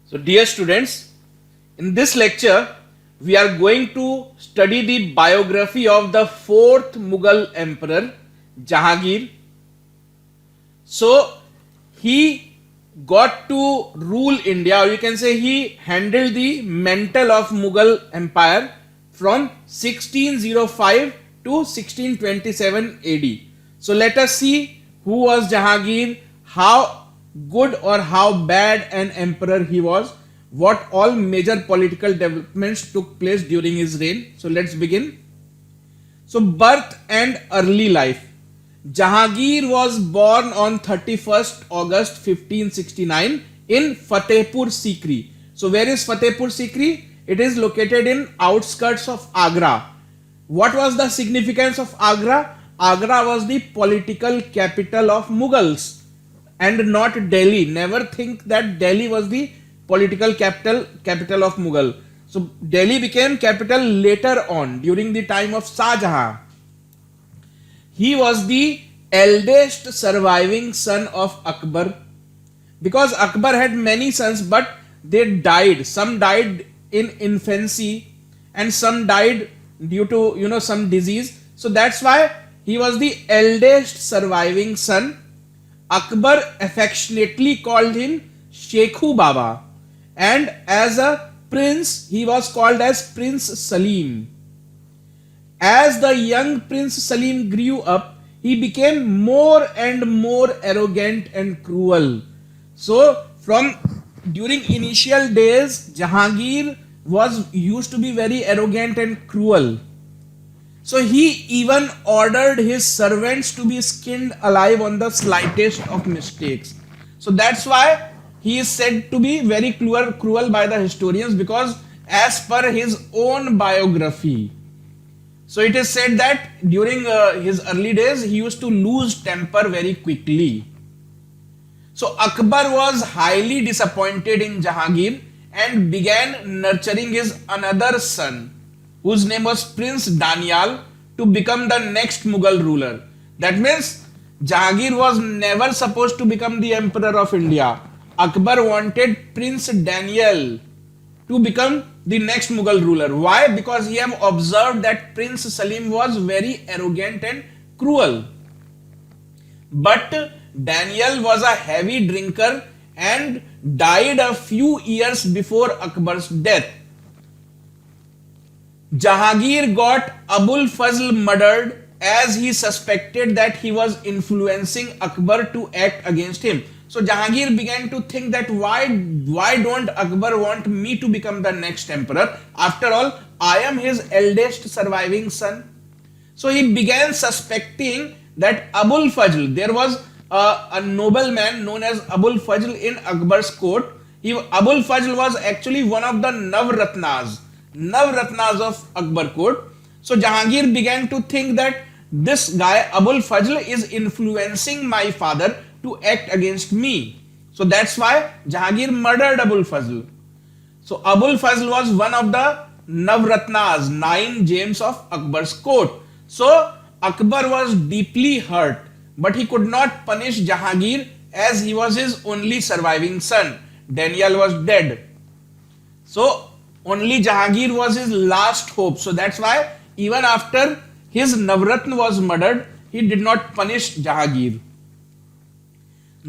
So, dear students, in this lecture, we are going to study the biography of the fourth Mughal emperor, Jahangir. So, he got to rule India, or you can say he handled the mantle of Mughal Empire from 1605 to 1627 AD. So, let us see who was Jahangir, how good or how bad an emperor he was, what all major political developments took place during his reign. So, let's begin. So, birth and early life. Jahangir was born on 31st August 1569 in Fatehpur Sikri. So, where is Fatehpur Sikri? It is located in outskirts of Agra. What was the significance of Agra? Agra was the political capital of Mughals and not Delhi. Never think that Delhi was the political capital of Mughal. So Delhi became capital later on during the time of Shah Jahan. He was the eldest surviving son of Akbar, because Akbar had many sons but they died. Some died in infancy and some died due to some disease. So that's why he was the eldest surviving son. Akbar affectionately called him Shekhu Baba, and as a prince he was called as Prince Salim. As the young Prince Salim grew up, he became more and more arrogant and cruel. So, from during initial days, Jahangir was used to be very arrogant and cruel. So he even ordered his servants to be skinned alive on the slightest of mistakes. So that's why he is said to be very cruel by the historians, because as per his own biography, so it is said that during his early days he used to lose temper very quickly. So Akbar was highly disappointed in Jahangir and began nurturing his another son, whose name was Prince Danial, to become the next Mughal ruler. That means Jahangir was never supposed to become the emperor of India. Akbar wanted Prince Daniel to become the next Mughal ruler. Why? Because he have observed that Prince Salim was very arrogant and cruel. But Daniel was a heavy drinker and died a few years before Akbar's death. Jahangir got Abul Fazl murdered as he suspected that he was influencing Akbar to act against him. So Jahangir began to think that why don't Akbar want me to become the next emperor? After all, I am his eldest surviving son. So he began suspecting that Abul Fazl, there was a nobleman known as Abul Fazl in Akbar's court. Abul Fazl was actually one of the Navratnas of Akbar court. So Jahangir began to think that this guy Abul Fazl is influencing my father to act against me. So that's why Jahangir murdered Abul Fazl. So Abul Fazl was one of the Navratnas, 9 gems of Akbar's court. So Akbar was deeply hurt, but he could not punish Jahangir as he was his only surviving son. Daniel was dead. So only Jahangir was his last hope. So that's why even after his Navratna was murdered, he did not punish Jahangir.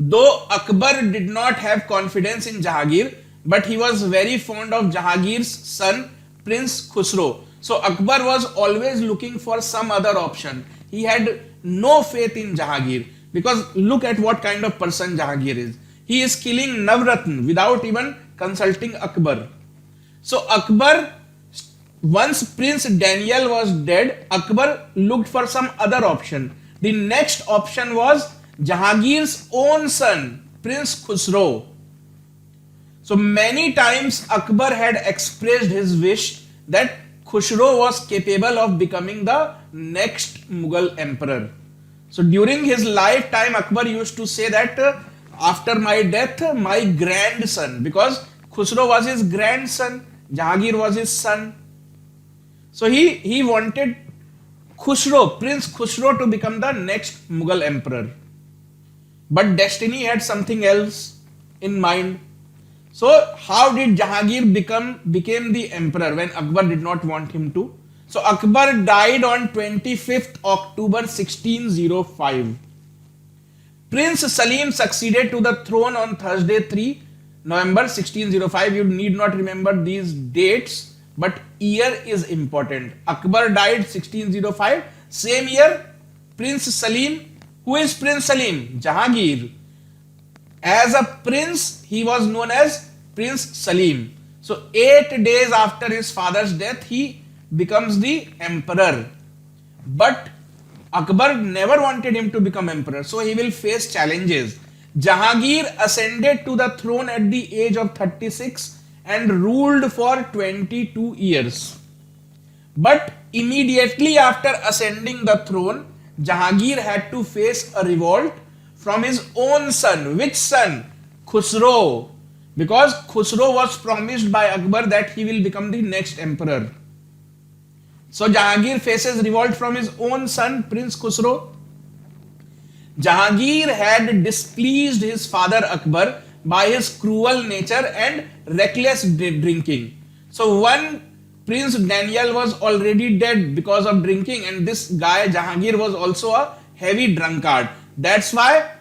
Though Akbar did not have confidence in Jahangir, but he was very fond of Jahangir's son, Prince Khusro. So Akbar was always looking for some other option. He had no faith in Jahangir, because look at what kind of person Jahangir is. He is killing Navratna without even consulting Akbar. So Akbar, once Prince Daniel was dead, Akbar looked for some other option. The next option was Jahangir's own son, Prince Khusro. So many times Akbar had expressed his wish that Khusro was capable of becoming the next Mughal emperor. So during his lifetime, Akbar used to say that after my death, my grandson, because Khusro was his grandson, Jahangir was his son. So he wanted Khusro, Prince Khusro, to become the next Mughal emperor. But destiny had something else in mind. So how did Jahangir became the emperor when Akbar did not want him to? So Akbar died on 25th October 1605. Prince Salim succeeded to the throne on Thursday 3 November 1605. You need not remember these dates, but year is important. Akbar died 1605. Same year, Prince Salim. Who is Prince Salim? Jahangir. As a prince, he was known as Prince Salim. So 8 days after his father's death, he becomes the emperor. But Akbar never wanted him to become emperor, so he will face challenges. Jahangir ascended to the throne at the age of 36 and ruled for 22 years. But immediately after ascending the throne, Jahangir had to face a revolt from his own son. Which son? Khusro. Because Khusro was promised by Akbar that he will become the next emperor. So Jahangir faces revolt from his own son, Prince Khusro. Jahangir had displeased his father Akbar by his cruel nature and reckless drinking. So one Prince Daniel was already dead because of drinking, and this guy Jahangir was also a heavy drunkard. That's why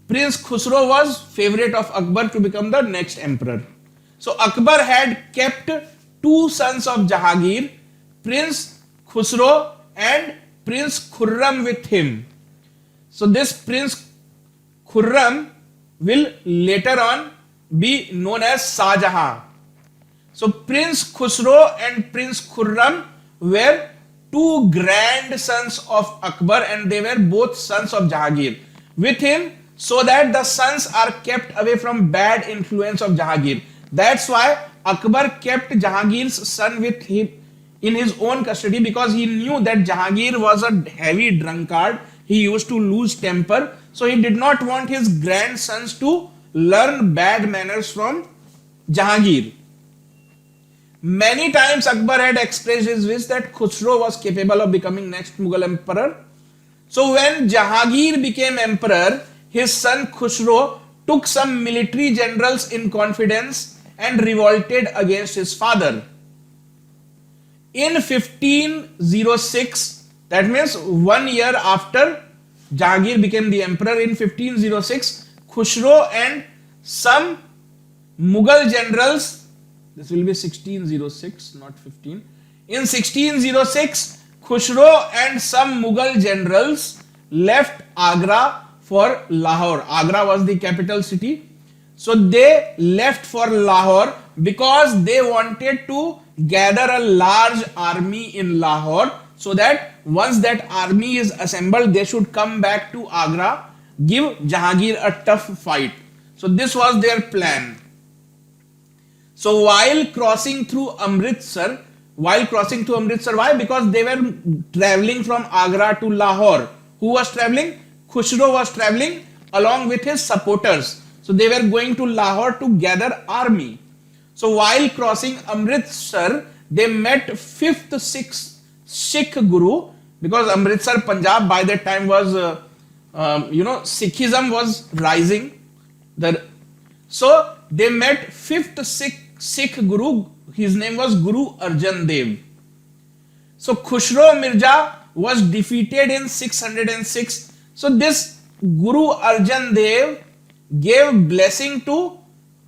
Prince Khusro was favorite of Akbar to become the next emperor. So Akbar had kept two sons of Jahangir, Prince Khusro and Prince Khurram with him. So this Prince Khurram will later on be known as Shah Jahan. So Prince Khusro and Prince Khurram were two grandsons of Akbar, and they were both sons of Jahangir with him, so that the sons are kept away from bad influence of Jahangir. That's why Akbar kept Jahangir's son with him in his own custody, because he knew that Jahangir was a heavy drunkard. He used to lose temper, so he did not want his grandsons to learn bad manners from Jahangir. Many times Akbar had expressed his wish that Khusro was capable of becoming next Mughal emperor. So when Jahangir became emperor, his son Khusro took some military generals in confidence and revolted against his father. In 1506, that means 1 year after Jahangir became the emperor, in 1506, Khusro and some Mughal generals, this will be 1606, not 15. In 1606, Khusro and some Mughal generals left Agra for Lahore. Agra was the capital city. So they left for Lahore because they wanted to gather a large army in Lahore, so that once that army is assembled, they should come back to Agra, give Jahangir a tough fight. So this was their plan. So while crossing through Amritsar, why? Because they were traveling from Agra to Lahore. Who was traveling? Khusro was traveling along with his supporters. So they were going to Lahore to gather army. So while crossing Amritsar, they met 5th Sikh Guru, because Amritsar, Punjab by that time was, Sikhism was rising. So they met 5th Sikh Guru. His name was Guru Arjan Dev. So Khusro Mirza was defeated in 606. So this Guru Arjan Dev gave blessing to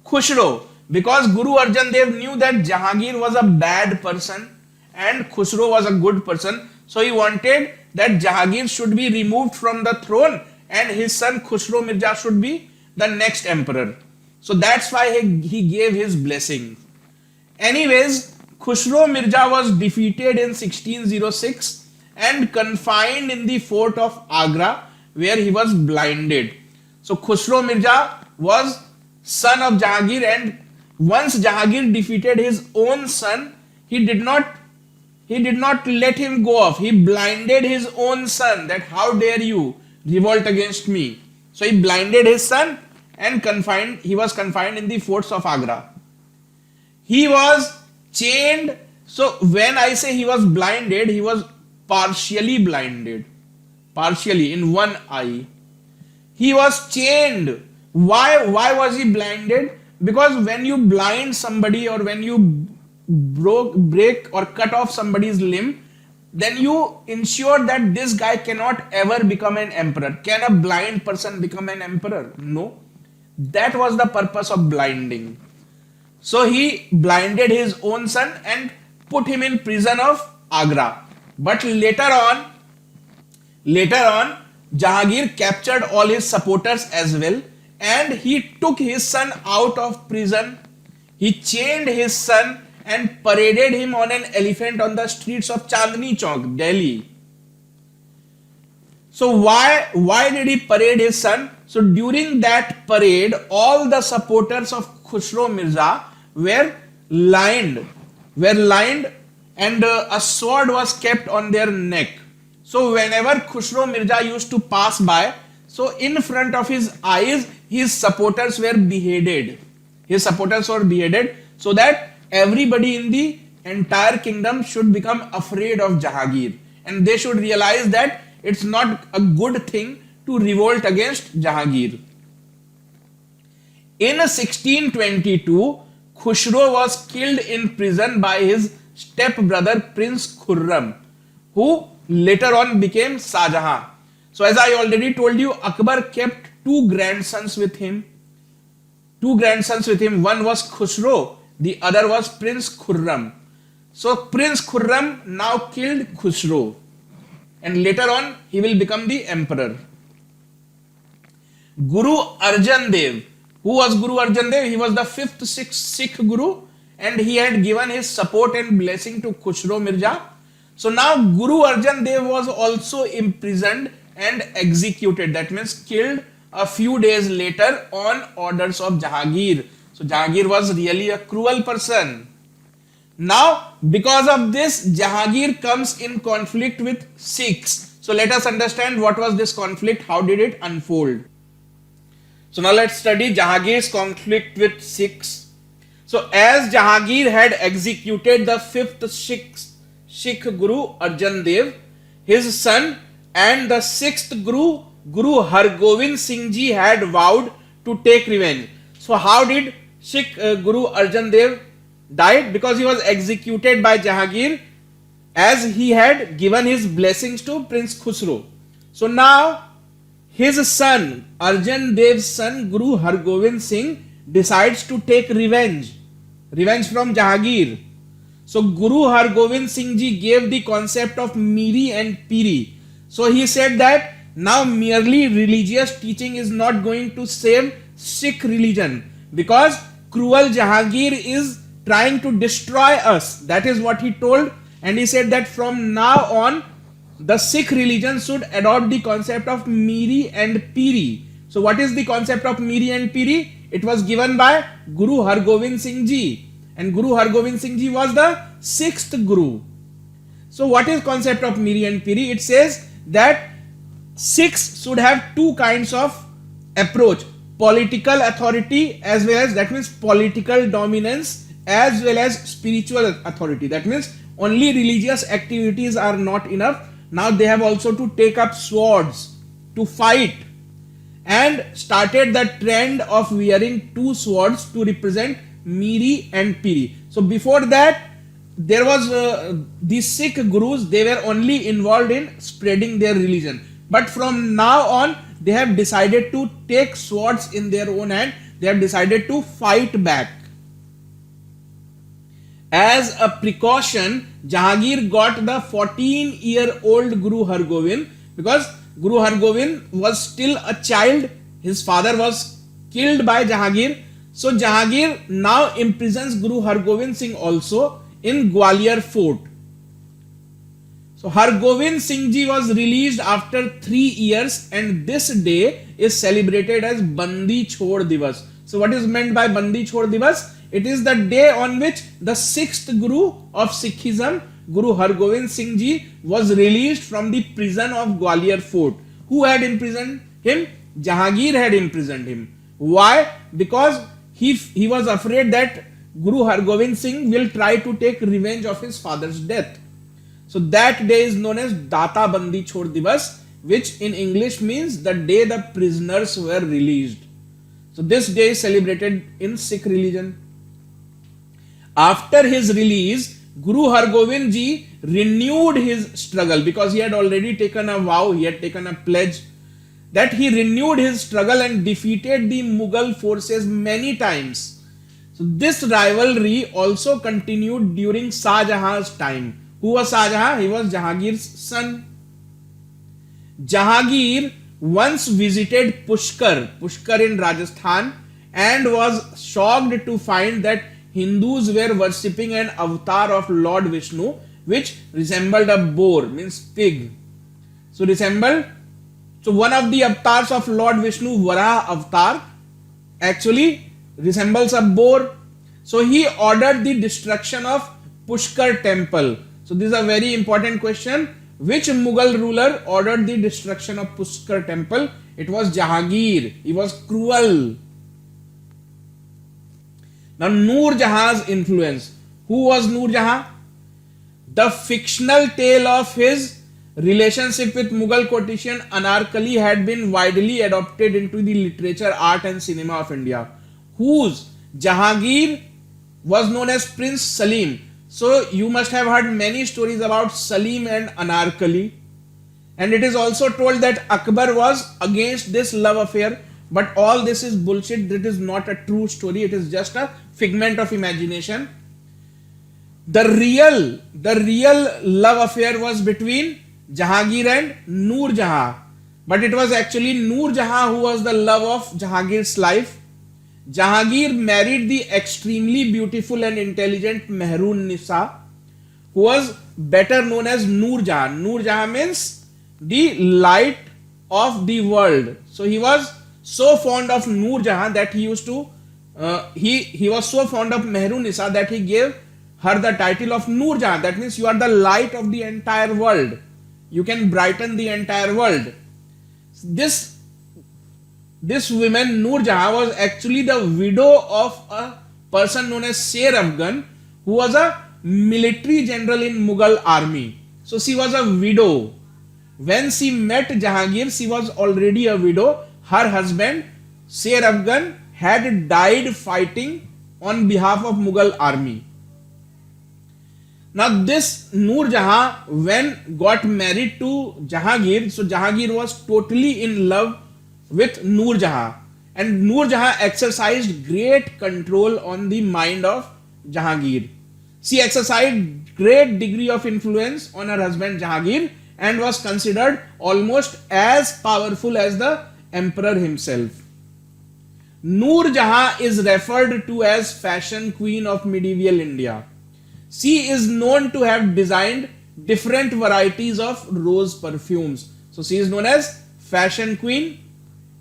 Khusro, because Guru Arjan Dev knew that Jahangir was a bad person and Khusro was a good person. So he wanted that Jahangir should be removed from the throne and his son Khusro Mirza should be the next emperor. So that's why he gave his blessing. Anyways, Khusro Mirza was defeated in 1606 and confined in the fort of Agra, where he was blinded. So Khusro Mirza was son of Jahangir, and once Jahangir defeated his own son, he did not let him go off. He blinded his own son, that how dare you revolt against me. So he blinded his son and he was confined in the forts of Agra. He was chained. So when I say he was blinded, he was partially blinded, partially in one eye. He was chained. Why was he blinded? because when you blind somebody or when you break or cut off somebody's limb, then you ensure that this guy cannot ever become an emperor. Can a blind person become an emperor? No. That was the purpose of blinding. So he blinded his own son and put him in prison of Agra. But later on, Jahangir captured all his supporters as well, and he took his son out of prison. He chained his son and paraded him on an elephant on the streets of Chandni Chowk, Delhi. So why did he parade his son? So during that parade, all the supporters of Khusro Mirza were lined, and a sword was kept on their neck. So whenever Khusro Mirza used to pass by, so in front of his eyes, his supporters were beheaded. So that everybody in the entire kingdom should become afraid of Jahangir, and they should realize that it's not a good thing to revolt against Jahangir. In 1622, Khusro was killed in prison by his stepbrother Prince Khurram, who later on became Shah Jahan. So as I already told you, Akbar kept two grandsons with him. One was Khusro, the other was Prince Khurram. So Prince Khurram now killed Khusro, and later on he will become the emperor. Guru Arjan Dev. Who was Guru Arjan Dev? He was the fifth Sikh Guru, and he had given his support and blessing to Khusro Mirza. So now Guru Arjan Dev was also imprisoned and executed. That means killed a few days later on orders of Jahangir. So Jahangir was really a cruel person. Now, because of this, Jahangir comes in conflict with Sikhs. So let us understand what was this conflict, how did it unfold. So now let's study Jahangir's conflict with Sikhs. So as Jahangir had executed the fifth Sikh Guru Arjan Dev, his son, and the sixth Guru Hargobind Singh Ji had vowed to take revenge. So how did Sikh Guru Arjan Dev died? Because he was executed by Jahangir as he had given his blessings to Prince Khusro. So now his son, Arjan Dev's son, Guru Hargobind Singh, decides to take revenge from Jahangir. So Guru Hargobind Singh Ji gave the concept of Miri and Piri. So he said that now merely religious teaching is not going to save Sikh religion, because cruel Jahangir is trying to destroy us. That is what he told, and he said that from now on the Sikh religion should adopt the concept of Miri and Piri. So what is the concept of Miri and Piri? It was given by Guru Hargobind Singh Ji, and Guru Hargobind Singh Ji was the sixth Guru. So what is concept of Miri and Piri? It says that Sikhs should have two kinds of approach: political authority, as well as, that means political dominance, as well as spiritual authority. That means only religious activities are not enough. Now they have also to take up swords to fight, and started the trend of wearing two swords to represent Miri and Piri. So before that, there was these Sikh Gurus, they were only involved in spreading their religion. But from now on, they have decided to take swords in their own hand. They have decided to fight back. As a precaution, Jahangir got the 14-year-old Guru Hargobind, because Guru Hargobind was still a child. His father was killed by Jahangir. So Jahangir now imprisons Guru Hargobind Singh also in Gwalior Fort. So Hargobind Singh Ji was released after 3 years, and this day is celebrated as Bandi Chhod Divas. So what is meant by Bandi Chhod Divas? It is the day on which the sixth Guru of Sikhism, Guru Hargobind Singh Ji, was released from the prison of Gwalior Fort. Who had imprisoned him? Jahangir had imprisoned him. Why? Because he was afraid that Guru Hargobind Singh will try to take revenge of his father's death. So that day is known as Data Bandi Chhod Divas, which in English means the day the prisoners were released. So this day is celebrated in Sikh religion. After his release, Guru Hargobind Ji renewed his struggle because he had already taken a vow, he had taken a pledge that he renewed his struggle and defeated the Mughal forces many times. So this rivalry also continued during Shah Jahan's time. Who was Shah Jahan? He was Jahangir's son. Jahangir once visited Pushkar in Rajasthan, and was shocked to find that Hindus were worshipping an avatar of Lord Vishnu which resembled a boar, means pig. So one of the avatars of Lord Vishnu, Varaha avatar, actually resembles a boar. So he ordered the destruction of Pushkar temple. So this is a very important question. Which Mughal ruler ordered the destruction of Pushkar temple? It was Jahangir. He was cruel. Now Noor Jahan's influence. Who was Noor Jahan? The fictional tale of his relationship with Mughal courtesan Anarkali had been widely adopted into the literature, art and cinema of India. Whose Jahangir was known as Prince Salim. So you must have heard many stories about Salim and Anarkali. And it is also told that Akbar was against this love affair. But all this is bullshit. It is not a true story. It is just a figment of imagination. The real love affair was between Jahangir and Noor Jahan. But it was actually Noor Jahan who was the love of Jahangir's life. Jahangir married the extremely beautiful and intelligent Mehroon Nisa, who was better known as Noor Jahan. Noor Jahan means the light of the world. So he was so fond of Noor Jahan that he used to he was so fond of Mehroon Nisa that he gave her the title of Noor Jahan. That means you are the light of the entire world. You can brighten the entire world. This woman, Noor Jahan, was actually the widow of a person known as Sher Afghan, who was a military general in Mughal army. So she was a widow. When she met Jahangir, she was already a widow. Her husband, Sher Afghan, had died fighting on behalf of Mughal army. Now this Noor Jahan, when got married to Jahangir, so Jahangir was totally in love with Noor Jahan, and Noor Jahan exercised great control on the mind of Jahangir. She exercised great degree of influence on her husband Jahangir and was considered almost as powerful as the emperor himself. Noor Jahan is referred to as fashion queen of medieval India. She is known to have designed different varieties of rose perfumes. So she is known as fashion queen,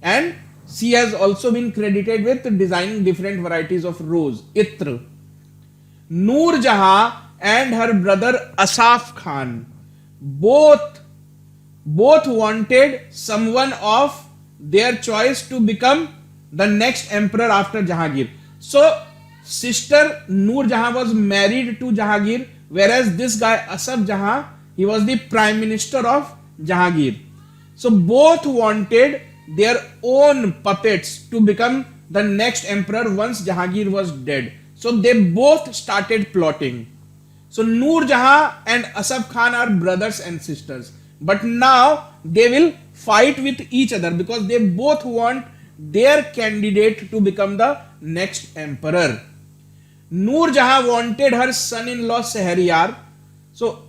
and she has also been credited with designing different varieties of rose, Itr. Noor Jahan and her brother Asaf Khan both wanted someone of their choice to become the next emperor after Jahangir. So sister Noor Jahan was married to Jahangir, whereas this guy Asaf Jahan, he was the prime minister of Jahangir. So both wanted their own puppets to become the next emperor once Jahangir was dead. So they both started plotting. So Noor Jahan and Asaf Khan are brothers and sisters. But now they will fight with each other because they both want their candidate to become the next emperor. Noor Jahan wanted her son-in-law Shahryar. So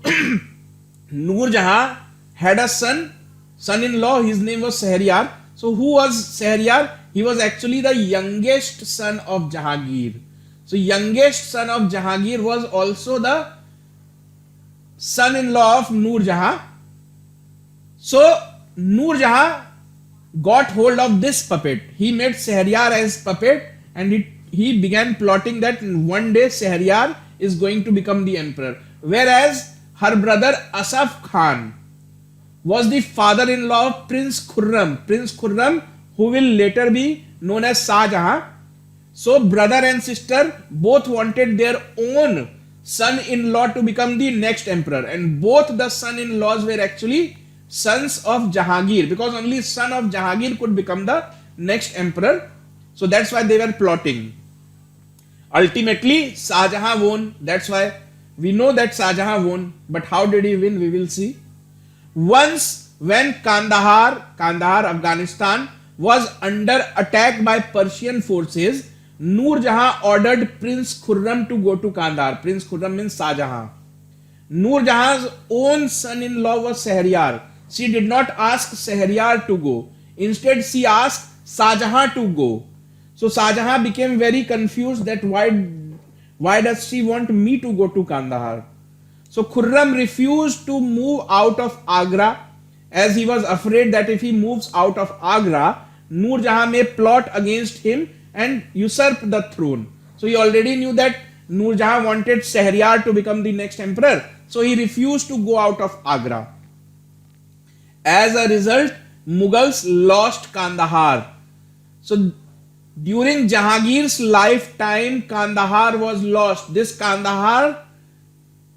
Noor Jahan had a son-in-law, his name was Shahryar. So who was Shahryar? He was actually the youngest son of Jahangir. So youngest son of Jahangir was also the son-in-law of Noor Jahan. So Noor Jahan got hold of this puppet. He made Shahryar as puppet, and he began plotting that one day Shahryar is going to become the emperor. Whereas her brother Asaf Khan was the father-in-law of Prince Khurram, who will later be known as Shah Jahan. So brother and sister both wanted their own son-in-law to become the next emperor, and both the son-in-laws were actually sons of Jahangir, because only son of Jahangir could become the next emperor. So that's why they were plotting. Ultimately, Shahjahan won. That's why we know that Shahjahan won. But how did he win? We will see. Once when Kandahar, Afghanistan was under attack by Persian forces, Noor Jahan ordered Prince Khurram to go to Kandahar. Prince Khurram means Shahjahan. Noor Jahan's own son-in-law was Shahryar. She did not ask Shahryar to go. Instead, she asked Shahjahan to go. So Shahjahan became very confused that why does she want me to go to Kandahar? So Khurram refused to move out of Agra as he was afraid that if he moves out of Agra, Noor Jahan may plot against him and usurp the throne. So he already knew that Noor Jahan wanted Shahryar to become the next emperor. So he refused to go out of Agra. As a result, Mughals lost Kandahar. So during Jahangir's lifetime, Kandahar was lost. This Kandahar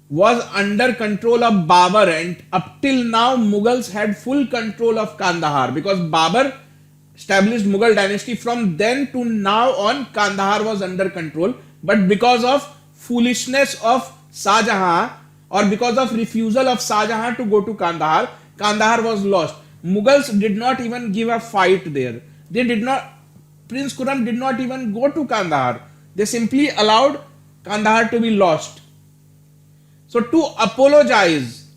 was under control of Babur, and up till now Mughals had full control of Kandahar because Babur established Mughal dynasty. From then to now on, Kandahar was under control, but because of foolishness of Shahjahan or because of refusal of Shahjahan to go to Kandahar, Kandahar was lost. Mughals did not even give a fight there. They did not. Prince Khurram did not even go to Kandahar. They simply allowed Kandahar to be lost. So to apologize,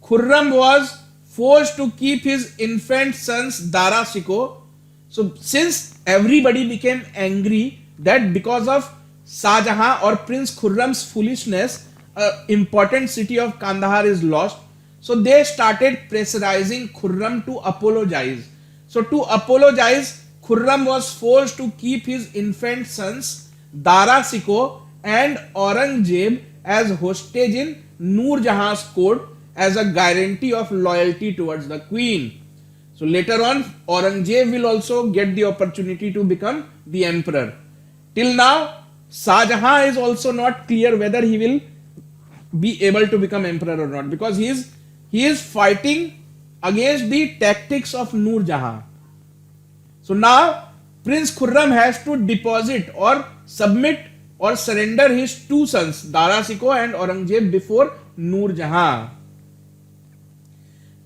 Khurram was forced to keep his infant sons Dara Shikoh. So since everybody became angry that because of Shahjahan or Prince Khurram's foolishness, an important city of Kandahar is lost. So they started pressurizing Khurram to apologize. So to apologize, Khurram was forced to keep his infant sons Dara Shikoh and Aurangzeb as hostage in Noor Jahan's court as a guarantee of loyalty towards the queen. So later on, Aurangzeb will also get the opportunity to become the emperor. Till now, Shahjahan is also not clear whether he will be able to become emperor or not, because he is fighting against the tactics of Noor Jahan. So now Prince Khurram has to deposit or submit or surrender his two sons Dara Shikoh and Aurangzeb before Noor Jahan.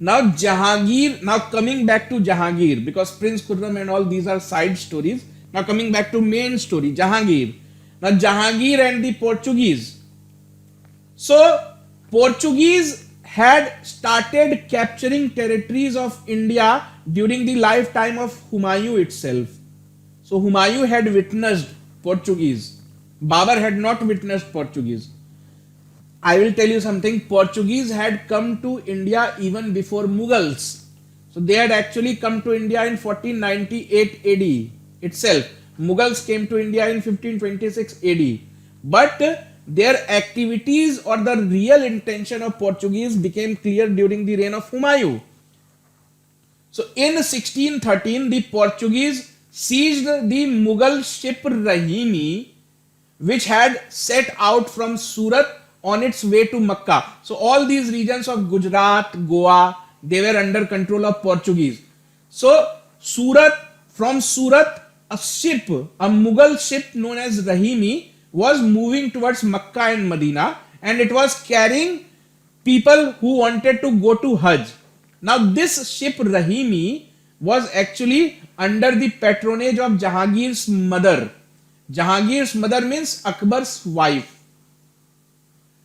Now coming back to Jahangir, because Prince Khurram and all these are side stories. Now coming back to main story, Jahangir. Now Jahangir and the Portuguese. So Portuguese had started capturing territories of India during the lifetime of Humayun itself. So Humayun had witnessed Portuguese. Babur had not witnessed Portuguese. I will tell you something. Portuguese had come to India even before Mughals. So they had actually come to India in 1498 AD itself. Mughals came to India in 1526 AD. But their activities or the real intention of Portuguese became clear during the reign of Humayun. So in 1613, the Portuguese seized the Mughal ship Rahimi, which had set out from Surat on its way to Makkah. So all these regions of Gujarat, Goa, they were under control of Portuguese. So from Surat, a Mughal ship known as Rahimi was moving towards Makkah and Medina, and it was carrying people who wanted to go to Hajj. Now this ship Rahimi was actually under the patronage of Jahangir's mother. Jahangir's mother means Akbar's wife.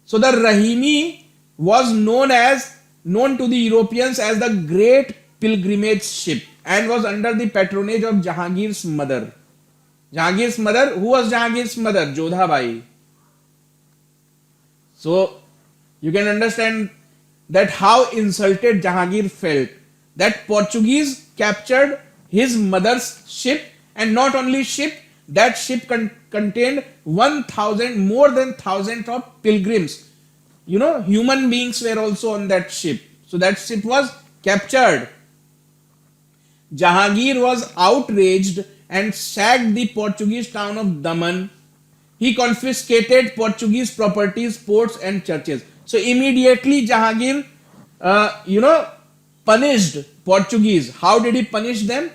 So the Rahimi was known to the Europeans as the Great Pilgrimage Ship and was under the patronage of Jahangir's mother. Jahangir's mother, who was Jahangir's mother? Jodha Bai. So you can understand that how insulted Jahangir felt that Portuguese captured his mother's ship, and not only ship, that ship contained more than 1,000 of pilgrims. Human beings were also on that ship. So that ship was captured. Jahangir was outraged and sacked the Portuguese town of Daman. He confiscated Portuguese properties, ports and churches. So immediately Jahangir, punished Portuguese. How did he punish them?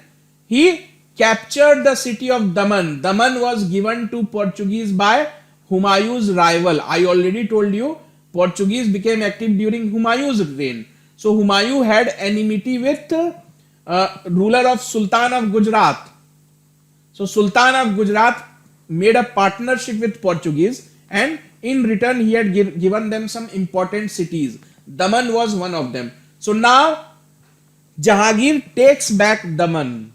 He captured the city of Daman. Daman was given to Portuguese by Humayun's rival. I already told you Portuguese became active during Humayun's reign. So Humayun had enmity with ruler of Sultan of Gujarat. So Sultan of Gujarat made a partnership with Portuguese, and in return he had given them some important cities. Daman was one of them. So now Jahangir takes back Daman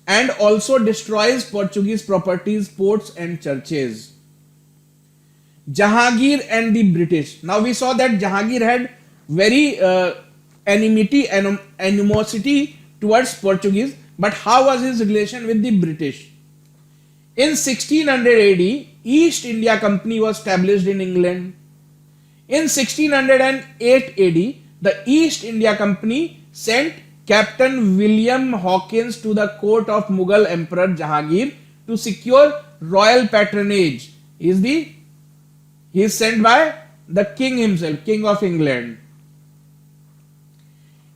and also destroys Portuguese properties, ports and churches. Jahangir and the British. Now we saw that Jahangir had very enmity and animosity towards Portuguese, but how was his relation with the British? In 1600 AD, East India Company was established in England. In 1608 AD, the East India Company sent Captain William Hawkins to the court of Mughal Emperor Jahangir to secure royal patronage. He is sent by the king himself, King of England.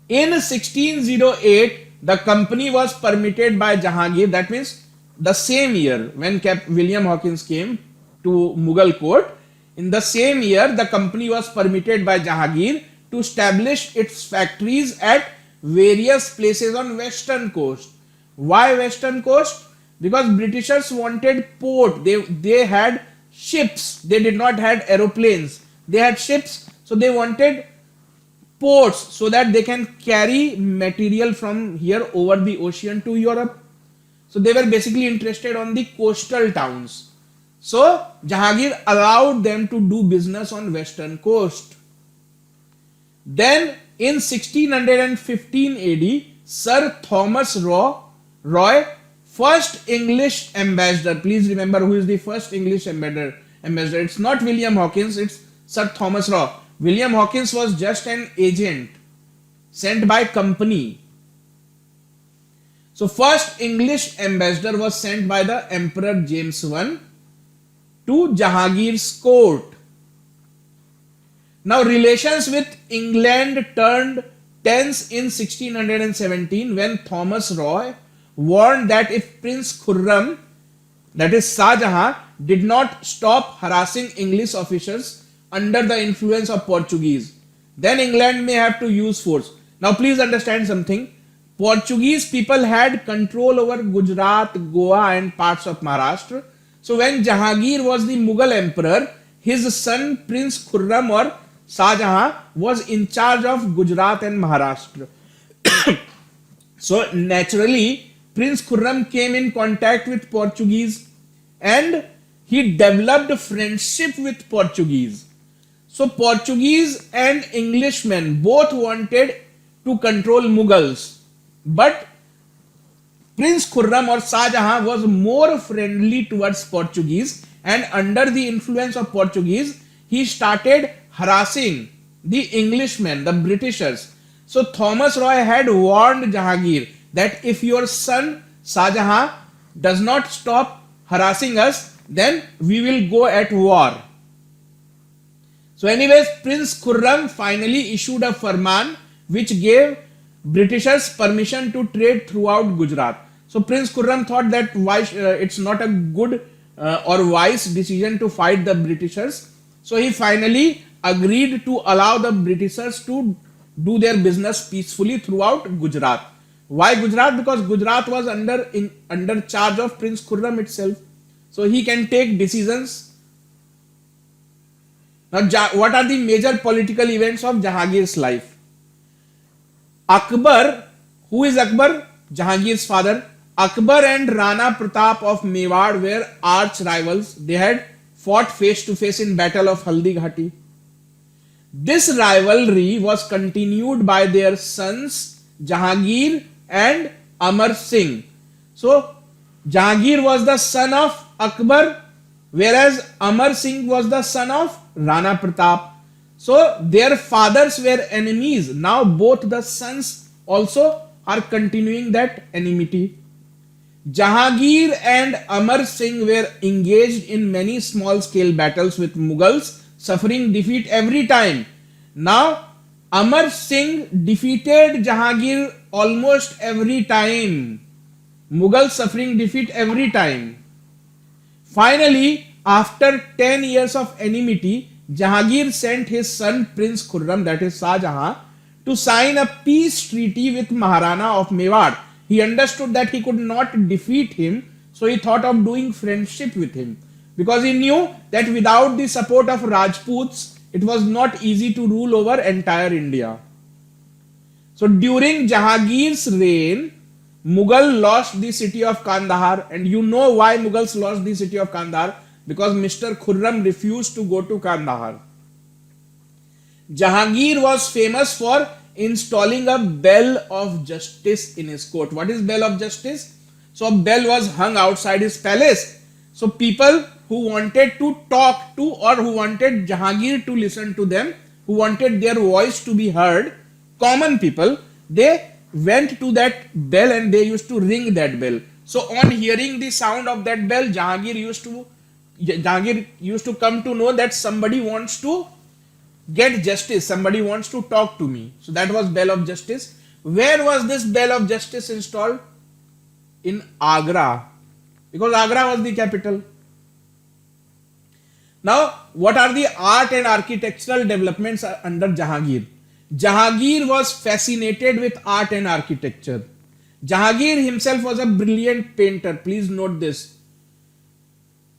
In 1608, the company was permitted by Jahangir. That means the same year when William Hawkins came to Mughal court, in the same year the company was permitted by Jahangir to establish its factories at various places on western coast. Why western coast? Because Britishers wanted port. They had ships. They did not have aeroplanes. They had ships. So they wanted ports so that they can carry material from here over the ocean to Europe. So they were basically interested on the coastal towns. So Jahangir allowed them to do business on western coast. Then in 1615 AD, Sir Thomas Roy, first English ambassador. Please remember who is the first English ambassador. It's not William Hawkins, it's Sir Thomas Roy. William Hawkins was just an agent sent by company. So first English ambassador was sent by the Emperor James I to Jahangir's court. Now relations with England turned tense in 1617 when Thomas Roy warned that if Prince Khurram, that is Shah Jahan, did not stop harassing English officers under the influence of Portuguese, then England may have to use force. Now please understand something. Portuguese people had control over Gujarat, Goa and parts of Maharashtra. So when Jahangir was the Mughal emperor, his son Prince Khurram or Shah Jahan was in charge of Gujarat and Maharashtra. So naturally, Prince Khurram came in contact with Portuguese and he developed a friendship with Portuguese. So Portuguese and Englishmen both wanted to control Mughals, but Prince Khurram or Shah Jahan was more friendly towards Portuguese, and under the influence of Portuguese, he started harassing the Englishmen, the Britishers. So Thomas Roy had warned Jahangir that if your son Shah Jahan does not stop harassing us, then we will go at war. So anyways, Prince Khurram finally issued a farman which gave Britishers permission to trade throughout Gujarat. So Prince Khurram thought that it's not a good or wise decision to fight the Britishers. So he finally agreed to allow the Britishers to do their business peacefully throughout Gujarat. Why Gujarat? Because Gujarat was under charge of Prince Khurram itself. So he can take decisions. Now, what are the major political events of Jahangir's life? Akbar, who is Akbar? Jahangir's father. Akbar and Rana Pratap of Mewar were arch rivals. They had fought face to face in Battle of Haldi Ghati. This rivalry was continued by their sons Jahangir and Amar Singh. So Jahangir was the son of Akbar, whereas Amar Singh was the son of Rana Pratap. So their fathers were enemies. Now both the sons also are continuing that enmity. Jahangir and Amar Singh were engaged in many small scale battles with Mughals, suffering defeat every time. Now Amar Singh defeated Jahangir almost every time. Mughals suffering defeat every time. Finally, after 10 years of enmity, Jahangir sent his son Prince Khurram, that is Shah Jahan, to sign a peace treaty with Maharana of Mewar. He understood that he could not defeat him, so he thought of doing friendship with him. Because he knew that without the support of Rajputs, it was not easy to rule over entire India. So during Jahangir's reign, Mughal lost the city of Kandahar, and you know why Mughals lost the city of Kandahar? Because Mr. Khurram refused to go to Kandahar. Jahangir was famous for installing a bell of justice in his court. What is bell of justice? So a bell was hung outside his palace. So people who wanted to talk to, or who wanted Jahangir to listen to them, who wanted their voice to be heard, common people, they went to that bell and they used to ring that bell. So on hearing the sound of that bell, Jahangir used to come to know that somebody wants to get justice, somebody wants to talk to me. So that was bell of justice. Where was this bell of justice installed? In Agra, because Agra was the capital. Now, what are the art and architectural developments under Jahangir? Jahangir was fascinated with art and architecture. Jahangir himself was a brilliant painter. Please note this.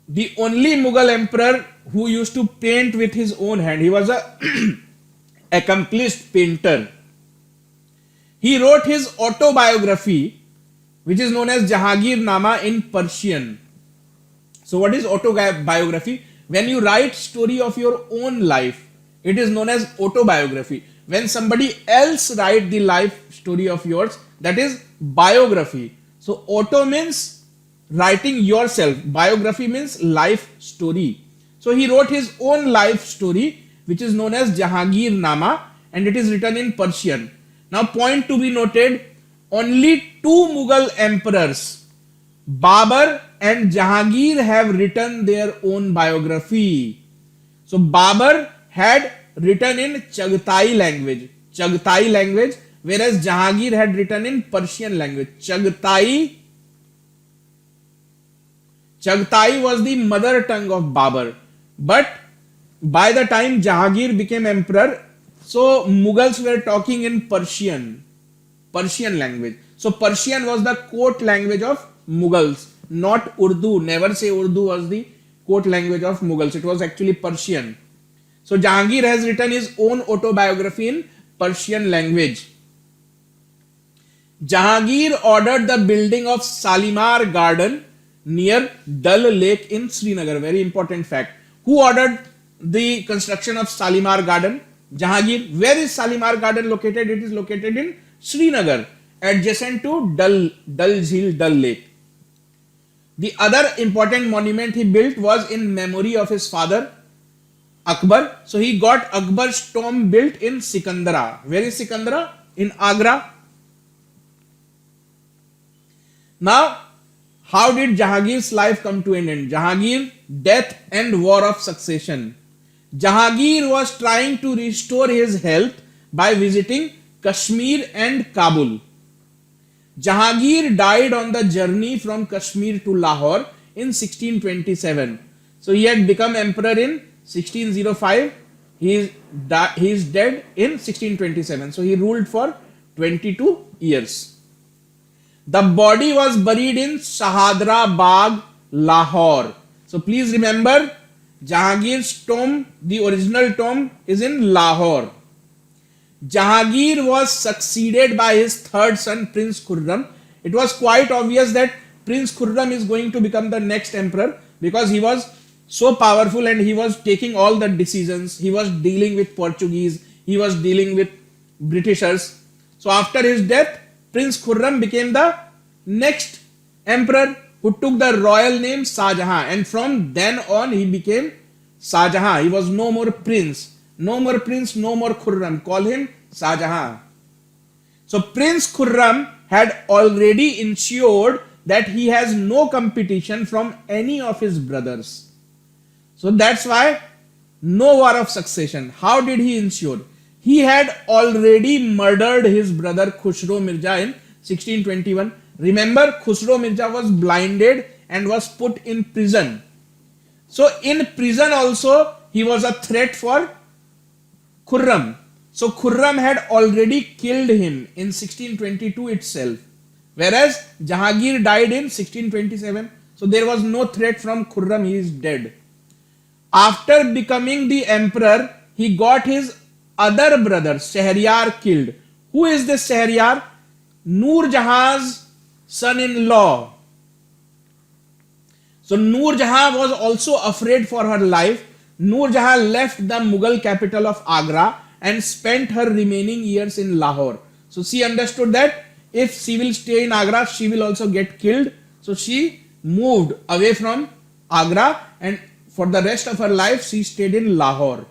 The only Mughal emperor who used to paint with his own hand. He was a accomplished painter. He wrote his autobiography, which is known as Jahangir Nama in Persian. So what is autobiography? When you write story of your own life, it is known as autobiography. When somebody else write the life story of yours, that is biography. So auto means writing yourself. Biography means life story. So he wrote his own life story, which is known as Jahangir Nama, and it is written in Persian. Now point to be noted, only two Mughal emperors, Babur and Jahangir, have written their own biography. So Babur had written in Chagatai language, whereas Jahangir had written in Persian language. Chagatai was the mother tongue of Babur, but by the time Jahangir became emperor, so Mughals were talking in Persian language. So Persian was the court language of Mughals, not Urdu. Never say Urdu was the court language of Mughals. It was actually Persian. So Jahangir has written his own autobiography in Persian language. Jahangir ordered the building of Shalimar Garden near Dal Lake in Srinagar. Very important fact. Who ordered the construction of Shalimar Garden? Jahangir. Where is Shalimar Garden located? It is located in Srinagar, adjacent to Dal Jheel, Dal Lake. The other important monument he built was in memory of his father, Akbar. So he got Akbar's tomb built in Sikandara. Where is Sikandara? In Agra. Now, how did Jahangir's life come to an end? Jahangir, death and war of succession. Jahangir was trying to restore his health by visiting Kashmir and Kabul. Jahangir died on the journey from Kashmir to Lahore in 1627. So he had become emperor in 1605. He is dead in 1627. So he ruled for 22 years. The body was buried in Shahadra Bagh, Lahore. So please remember, Jahangir's tomb, the original tomb, is in Lahore. Jahangir was succeeded by his third son, Prince Khurram. It was quite obvious that Prince Khurram is going to become the next emperor, because he was so powerful and he was taking all the decisions. He was dealing with Portuguese, he was dealing with Britishers. So after his death, Prince Khurram became the next emperor who took the royal name Shah Jahan, and from then on he became Shah Jahan. He was no more prince, no more Khurram. Call him Shah Jahan. So Prince Khurram had already ensured that he has no competition from any of his brothers. So that's why no war of succession. How did he ensure? He had already murdered his brother Khushro Mirza in 1621. Remember, Khusro Mirza was blinded and was put in prison. So in prison also he was a threat for Khurram. So Khurram had already killed him in 1622 itself, whereas Jahangir died in 1627. So there was no threat from Khurram, he is dead. After becoming the emperor, he got his other brother Shahryar killed. Who is this Shahryar? Noor Jahan's son-in-law. So Noor Jahan was also afraid for her life. Noor Jahan left the Mughal capital of Agra and spent her remaining years in Lahore. So she understood that if she will stay in Agra, she will also get killed. So she moved away from Agra, and for the rest of her life she stayed in Lahore.